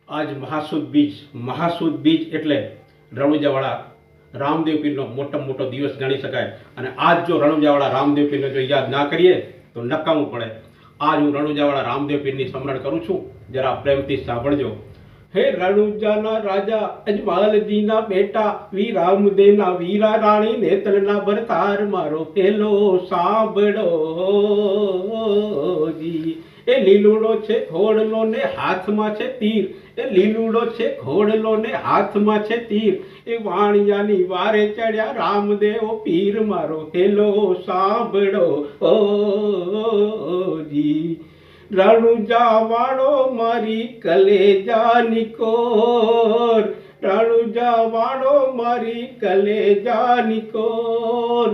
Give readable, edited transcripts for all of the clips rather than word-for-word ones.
આજ મહાસુદ બીજ એટલે રણુજાવાળા રામદેવ પીરનો મોટામાં મોટો દિવસ ગણી શકાય. અને આજ જો રણુજાવાળા રામદેવ પીરને જો યાદ ના કરીએ તો નકામું પડે. આજ હું રણુજાવાળા રામદેવ પીરની સ્મરણ કરું છું, જરા પ્રેમથી સાંભળજો. હે રણુજાના રાજા અજમાલજીના બેટા વી રામદેવના વીરા રાણી નેત્રના ભરતાર મારો પેલો સાંભળો જી. એ લીલુડો છે ઘોડલો ને હાથમાં છે તીર, એ લીલુડો છે ઘોડલો ને હાથમાં છે તીર, એ વાણિયાની વારે ચડ્યા રામદેવ પીર મારો હેલો સાંભળો જી. રણુજા વાળો મારી કલેજાની કોર, રણુજા વાળો મારી કલેજાની કોર,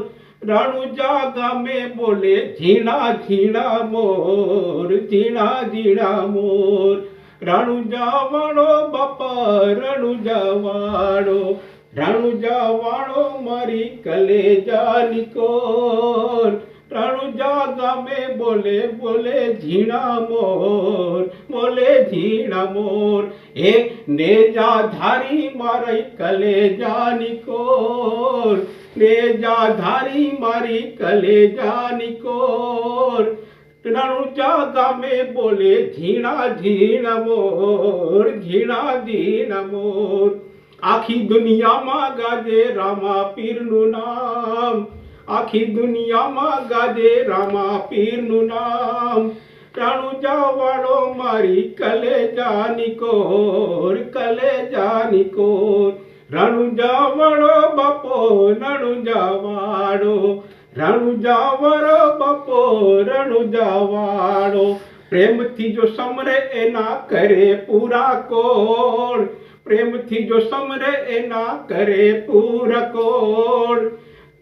રણુજા ગામે બોલે ઝીણા ઝીણા મોર, ઝીણા ઝીણા મોર. રણુજા વાળો બાપા રણુજા વાળો, રણુજા વાળો મારી કલેજાની કોર, રણુજા ગામે બોલે બોલે ઝીણા મોર, બોલે ઝીણા મોર. એ નેજા ધારી મારી કલેજાની કોર, નેજા ધારી મારી કલેજાની કોર, રણુજા ગામે બોલે ઝીણા ઝીણા મોર, ઝીણા ઝીણા મોર. આખી દુનિયામાં ગાજે રામા પીરનું નામ, આખી દુનિયામાં ગાજે રામા પીરનું નામ. રણુજા વાળો મારી કલેજાની કોર, કલેજાની કોર. રણુજા વાળો બાપો રણુજા વાળો, રણુજા વાળો બાપો રણુજા વાળો. પ્રેમથી જો સમરે એના કરે પૂરા કોળ, પ્રેમથી જો સમરે એના કરે પૂરા કોળ.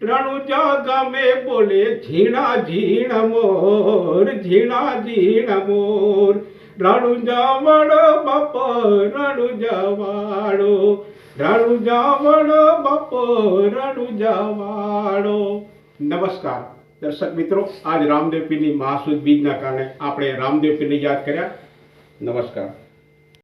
રણુજા ગામે બોલે ઝીણા ઝીણા મોર, ઝીણા ઝીણા મોર. રણુજા વાળો બાપો રણુજા વાળો, રણુજા વાળો બાપો રણુજા વાળો. નમસ્કાર દર્શક મિત્રો, આજ રામદેવ પીરની મહાસુદ બીજના કારણે આપણે રામદેવ પીરને યાદ કર્યા. નમસ્કાર.